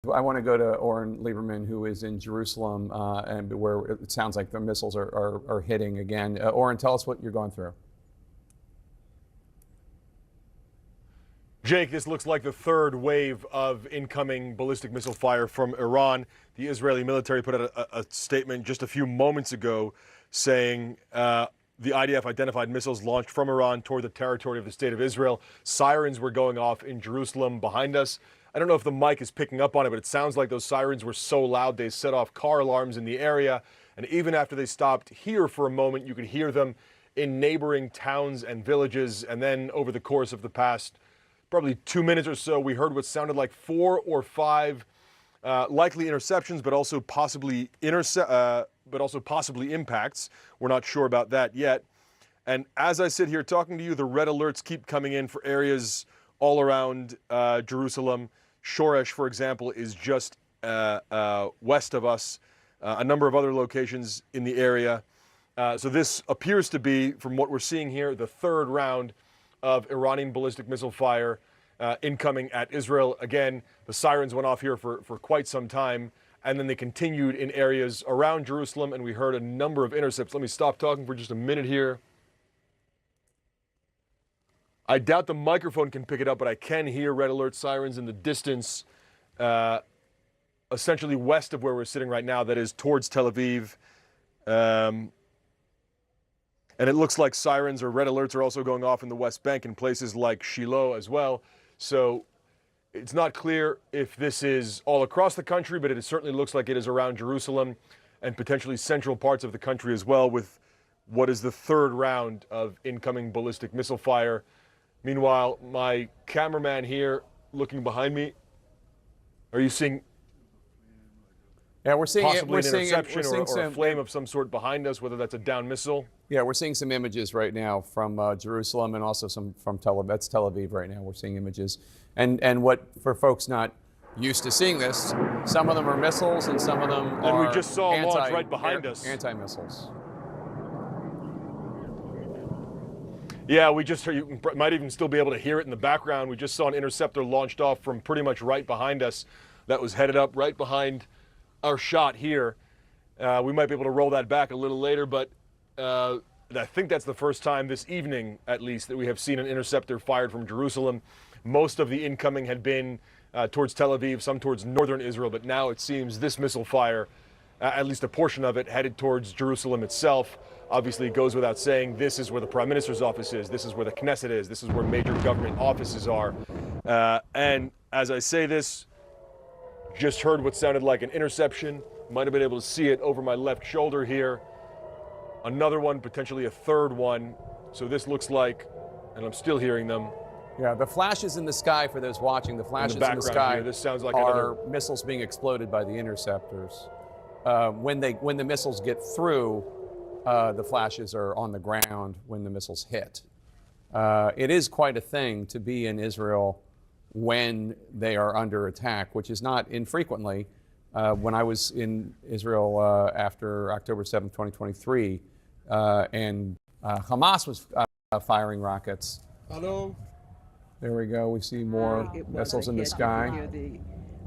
I want to go to Oren Lieberman, who is in Jerusalem, and where it sounds like the missiles are hitting again. Oren, tell us what you're going through. Jake, this looks like the third wave of incoming ballistic missile fire from Iran. The Israeli military put out a statement just a few moments ago saying the IDF identified missiles launched from Iran toward the territory of the state of Israel. Sirens were going off in Jerusalem behind us. I don't know if the mic is picking up on it, but it sounds like those sirens were so loud they set off car alarms in the area. And even after they stopped here for a moment, you could hear them in neighboring towns and villages. And then over the course of the past probably 2 minutes or so, we heard what sounded like 4 or 5 likely interceptions, but also possibly impacts. We're not sure about that yet. And as I sit here talking to you, the red alerts keep coming in for areas all around Jerusalem. Shoresh, for example, is just west of us. A number of other locations in the area. So this appears to be, from what we're seeing here, the third round of Iranian ballistic missile fire incoming at Israel. Again, the sirens went off here for quite some time, and then they continued in areas around Jerusalem, and we heard a number of intercepts. Let me stop talking for just a minute here. I doubt the microphone can pick it up, but I can hear red alert sirens in the distance, essentially west of where we're sitting right now, that is towards Tel Aviv. And it looks like sirens or red alerts are also going off in the West Bank in places like Shiloh as well. So it's not clear if this is all across the country, but it certainly looks like it is around Jerusalem and potentially central parts of the country as well, with what is the third round of incoming ballistic missile fire. Meanwhile, my cameraman here looking behind me, are you seeing we're seeing possibly an interception or a flame of some sort behind us, whether that's a down missile? Yeah, we're seeing some images right now from Jerusalem and also some from Tel Aviv. That's Tel Aviv right now. We're seeing images. And what, for folks not used to seeing this, some of them are missiles and some of them are we just saw a launch right behind us. Anti-missiles. Yeah, we just heard, you might even still be able to hear it in the background. We just saw an interceptor launched off from pretty much right behind us that was headed up right behind our shot here. We might be able to roll that back a little later, but I think that's the first time this evening, at least, that we have seen an interceptor fired from Jerusalem. Most of the incoming had been towards Tel Aviv, some towards northern Israel, but now it seems this missile fire, at least a portion of it, headed towards Jerusalem itself. Obviously, it goes without saying, this is where the Prime Minister's office is, this is where the Knesset is, this is where major government offices are. And as I say this, just heard what sounded like an interception. Might have been able to see it over my left shoulder here. Another one, potentially a third one. So this looks like, and I'm still hearing them. Yeah, the flashes in the sky, for those watching, the flashes in the sky here, this sounds like are missiles being exploded by the interceptors. When the missiles get through, the flashes are on the ground when the missiles hit. It is quite a thing to be in Israel when they are under attack, which is not infrequently. When I was in Israel after October 7th, 2023, and Hamas was firing rockets. Hello. There we go. We see more missiles in the sky. You hear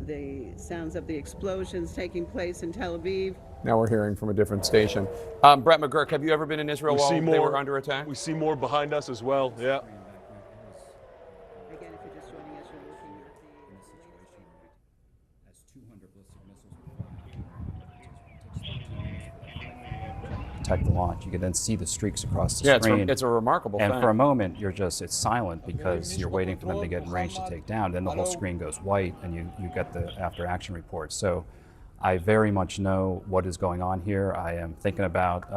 the sounds of the explosions taking place in Tel Aviv. Now we're hearing from a different station. Brett McGurk, have you ever been in Israel while they were under attack? We see more behind us as well, yeah. Again, if you're just joining us, you're looking at detect the launch. You can then see the streaks across the screen. It's a remarkable thing. And for a moment, it's silent because you're waiting for them to get in range to take down. Then the whole screen goes white and you get the after action report. So I very much know what is going on here. I am thinking about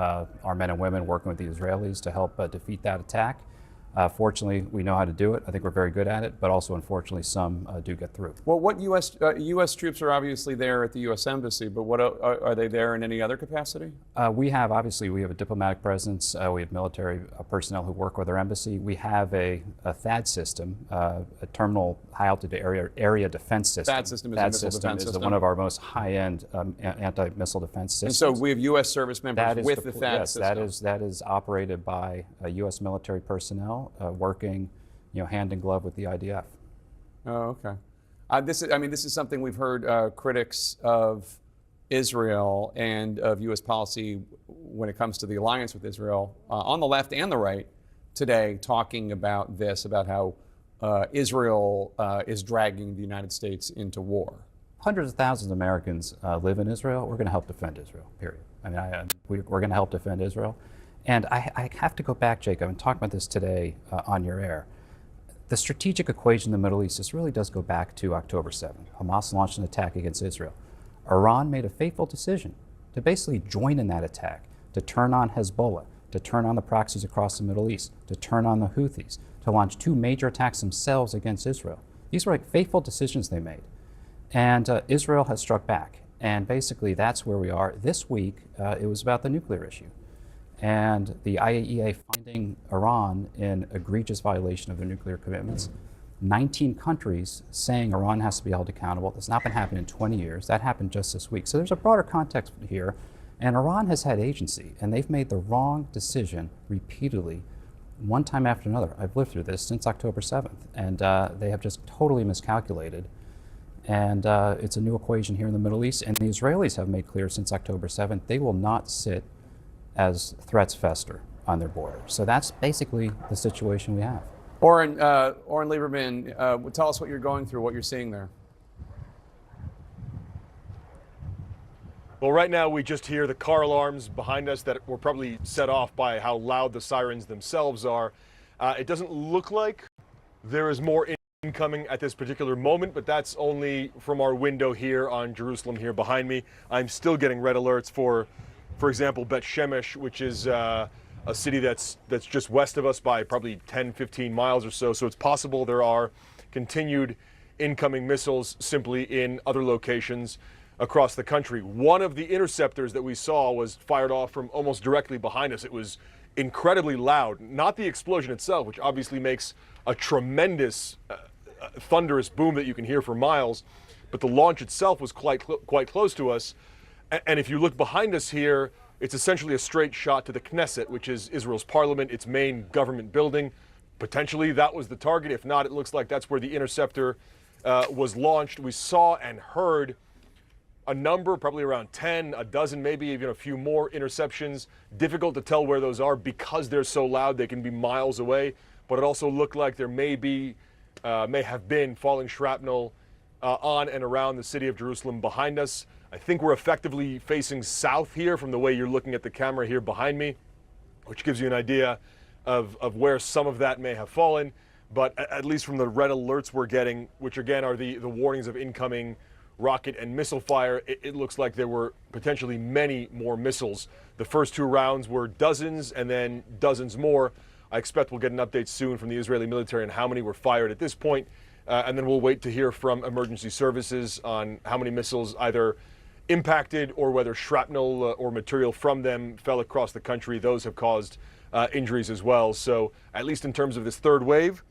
our men and women working with the Israelis to help defeat that attack. Fortunately, we know how to do it. I think we're very good at it, but also, unfortunately, some do get through. Well, what U.S. troops are obviously there at the U.S. Embassy, but what are they there in any other capacity? We have a diplomatic presence. We have military personnel who work with our embassy. We have a THAAD system, a terminal high altitude area defense system. THAAD system is a missile defense system. One of our most high-end anti-missile defense systems. And so we have U.S. service members with the THAAD system. Yes, that is operated by U.S. military personnel working, hand in glove with the IDF. Oh, okay. This is something we've heard critics of Israel and of U.S. policy when it comes to the alliance with Israel on the left and the right today talking about this, about how Israel is dragging the United States into war. Hundreds of thousands of Americans live in Israel. We're going to help defend Israel, period. We're going to help defend Israel. And I have to go back, Jacob, and talk about this today on your air. The strategic equation in the Middle East, this really does go back to October 7th. Hamas launched an attack against Israel. Iran made a fateful decision to basically join in that attack, to turn on Hezbollah, to turn on the proxies across the Middle East, to turn on the Houthis, to launch two major attacks themselves against Israel. These were fateful decisions they made. And Israel has struck back. And basically, that's where we are. This week, it was about the nuclear issue. And the IAEA finding Iran in egregious violation of their nuclear commitments. 19 countries saying Iran has to be held accountable. That's not been happening in 20 years. That happened just this week. So there's a broader context here. And Iran has had agency, and they've made the wrong decision repeatedly, one time after another. I've lived through this since October 7th, and they have just totally miscalculated. And it's a new equation here in the Middle East. And the Israelis have made clear since October 7th, they will not sit as threats fester on their border. So that's basically the situation we have. Oren Lieberman, tell us what you're going through, what you're seeing there. Well, right now we just hear the car alarms behind us that were probably set off by how loud the sirens themselves are. It doesn't look like there is more incoming at this particular moment, but that's only from our window here on Jerusalem here behind me. I'm still getting red alerts for example, Bet Shemesh, which is a city that's just west of us by probably 10, 15 miles or so. So it's possible there are continued incoming missiles simply in other locations across the country. One of the interceptors that we saw was fired off from almost directly behind us. It was incredibly loud, not the explosion itself, which obviously makes a tremendous thunderous boom that you can hear for miles, but the launch itself was quite close to us. And if you look behind us here, it's essentially a straight shot to the Knesset, which is Israel's parliament, its main government building. Potentially that was the target. If not, it looks like that's where the interceptor was launched. We saw and heard a number, probably around 10, a dozen, maybe even a few more interceptions. Difficult to tell where those are because they're so loud. They can be miles away. But it also looked like there may have been falling shrapnel on and around the city of Jerusalem behind us. I think we're effectively facing south here from the way you're looking at the camera here behind me, which gives you an idea of where some of that may have fallen. But at least from the red alerts we're getting, which again are the warnings of incoming rocket and missile fire, it looks like there were potentially many more missiles. The first two rounds were dozens and then dozens more. I expect we'll get an update soon from the Israeli military on how many were fired at this point. And then we'll wait to hear from emergency services on how many missiles either impacted or whether shrapnel or material from them fell across the country. Those have caused injuries as well. So at least in terms of this third wave,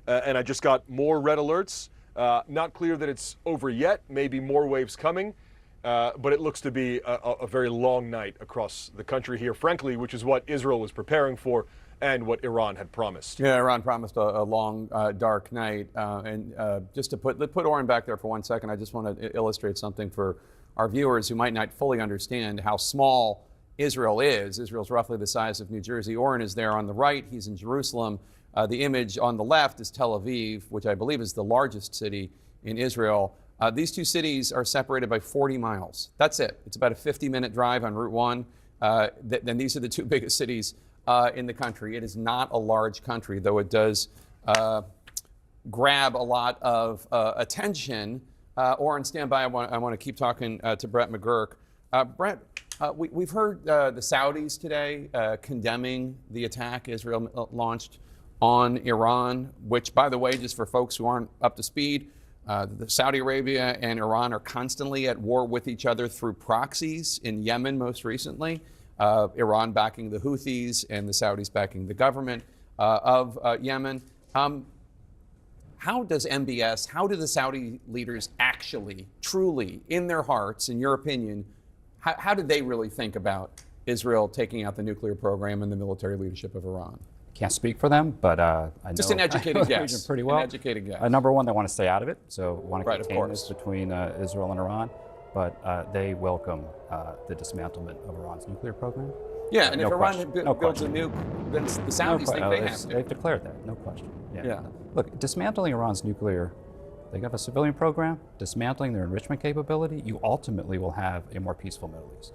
and I just got more red alerts. Not clear that it's over yet, maybe more waves coming, but it looks to be a very long night across the country here, frankly, which is what Israel was preparing for and what Iran had promised. Yeah, Iran promised a long, dark night. And just to put Oren back there for 1 second, I just want to illustrate something for our viewers who might not fully understand how small Israel is. Israel's roughly the size of New Jersey. Oren is there on the right. He's in Jerusalem. The image on the left is Tel Aviv, which I believe is the largest city in Israel. These two cities are separated by 40 miles. That's it. It's about a 50-minute drive on Route 1. Then these are the two biggest cities in the country. It is not a large country, though it does grab a lot of attention. Oren, stand by. I want to keep talking to Brett McGurk. Brett, we've heard the Saudis today condemning the attack Israel launched on Iran, which, by the way, just for folks who aren't up to speed, Saudi Arabia and Iran are constantly at war with each other through proxies in Yemen most recently. Iran backing the Houthis and the Saudis backing the government of Yemen. How does MBS, how do the Saudi leaders actually, truly, in their hearts, in your opinion, how did they really think about Israel taking out the nuclear program and the military leadership of Iran? can't speak for them, but I know Just an educated I know the guess. region pretty well. An educated guess. Number one, they want to stay out of it, so want to Right, of contain course. this between Israel and Iran. But they welcome the dismantlement of Iran's nuclear program. Yeah, and no if Iran question. builds No a question. nuke, then the No Saudis que- think they have to. They've declared that, no question. Yeah. Look, dismantling Iran's nuclear, they have a civilian program, dismantling their enrichment capability, you ultimately will have a more peaceful Middle East.